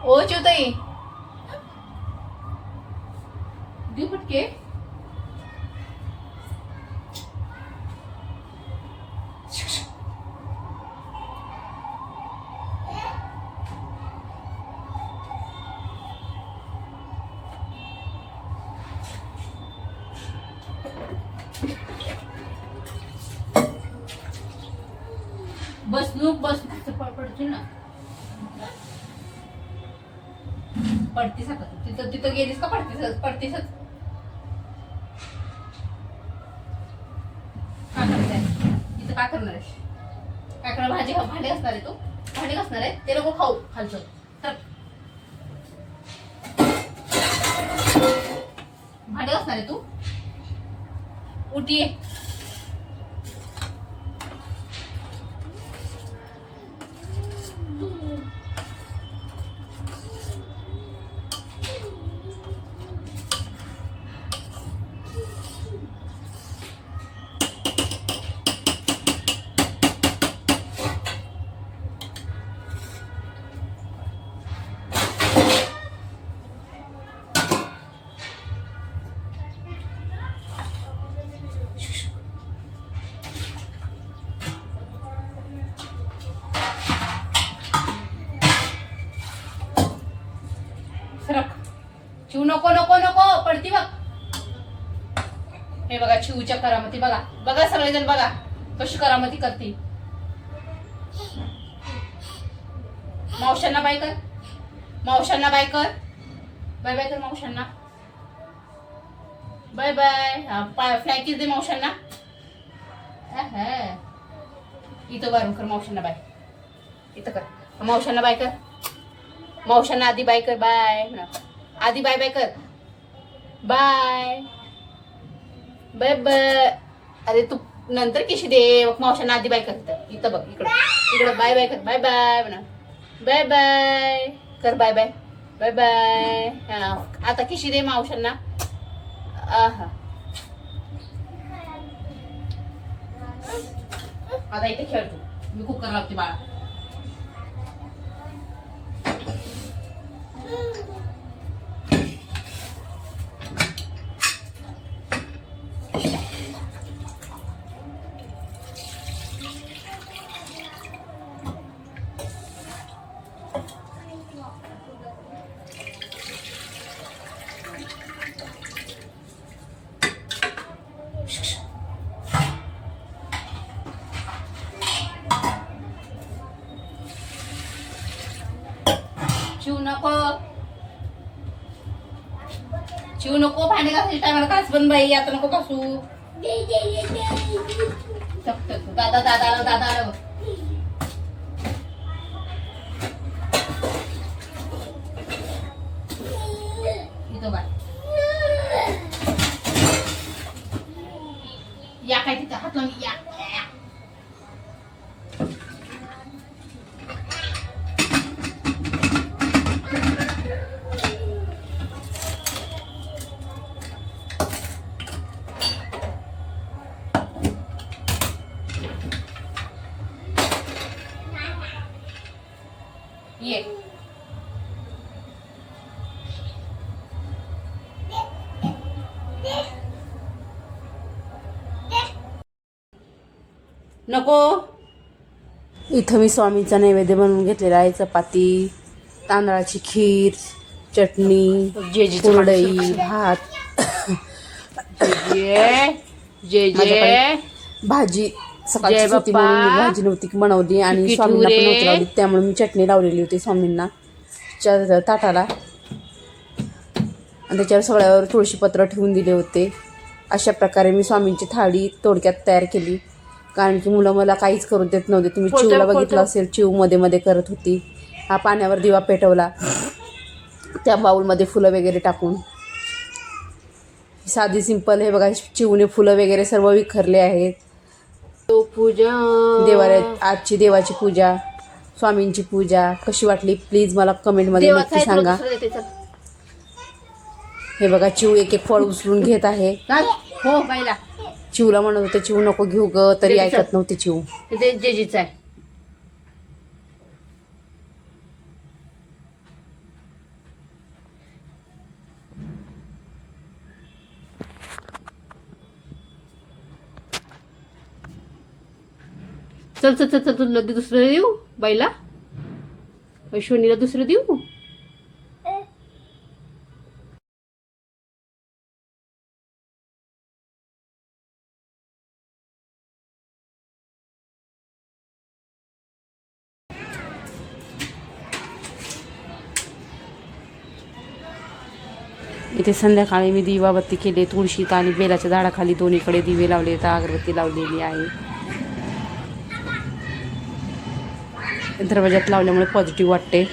ओ चिवताई देऊ फटके. बस नू बस पडते ना. पडतीस आता तिथं तिथं गेलीस का पडतीसच पडतीसच. काय करताय इथं? काय करणार आहे? काय करणार? भांडे घासणार आहे तू? भांडे घासणार आहे ते नको खाऊ खालचं. तर भांडे घासणार आहे तू? उठी ये. सरक. चिव नको नको नको पडती बघ. हे बघा चिवच्या करामती बघा. बघा सगळेजण बघा कशी करामती करते. मावशांना बाय कर. मावशांना बाय कर. बाय बाय कर मावशांना. Bye bye. फ्लॅकीज दे मावशांना. इथं बारून कर मावशांना बाय. इथं कर मावशांना बाय कर. मावशांना आधी बाय कर. बाय आधी बाय बाय कर. Bye bye bye. अरे तू नंतर किशी दे. मावशांना आधी बाय कर. इथं बघ इकडं इकडं बाय बाय कर. बाय बाय म्हणा. बाय बाय कर. Bye bye bye bye. आता किशी दे मावशांना. आहा आता इथे खेळ तू. मी कुकर लावते बाळा. चिव नको. चिव नको. भांडे घासायच्या टायमाला घास बन बाई. आता नको घासू. दादा दादा आलं. दादा आलं बघ. इथं बाय. या काय तिथं हात लावून या. ये नको. इथं मी स्वामींचा नैवेद्य बनवून घेतलेला आहे. चपाती, तांदळाची खीर, चटणी, कुरडई, भात, भाजी. सकाळची होती म्हणून मी भाजी नव्हती बनवली आणि स्वामींना पण नव्हती लावली. त्यामुळे मी चटणी लावलेली होती स्वामींना ताटाला आणि त्याच्यावर सगळ्यावर तुळशीपत्र ठेवून दिले होते. अशा प्रकारे मी स्वामींची थाळी थोडक्यात तयार केली. कारण की मुलं मला काहीच करू देत नव्हते. तुम्ही चिवला बघितलं असेल, चिव मध्ये मध्ये करत होती. हा पाण्यावर दिवा पेटवला त्या बाउलमध्ये फुलं वगैरे टाकून. साधी सिंपल. हे बघा चिवने फुलं वगैरे सर्व विखरले आहेत. पूजा आजची देवाची पूजा, स्वामींची पूजा कशी वाटली प्लीज मला कमेंटमध्ये नक्की सांगा. हे बघा चिव एक एक फळ उचलून घेत आहे. हो पहिला चिवला म्हणत होते चिव नको घेऊ ग, तरी ऐकत नव्हते चिव. जेजीच आहे. चल चल चल चल, तुला दुसरं देऊ बाईला, अश्विनीला दुसरं देऊ. इथे संध्याकाळी मी दिवाबत्ती केली, तुळशीत आणि बेलाच्या झाडाखाली दोन्हीकडे दिवे लावले, तर अगरबत्ती लावलेली आहे. दरवाज्यात लावल्यामुळे पॉझिटिव्ह वाटते.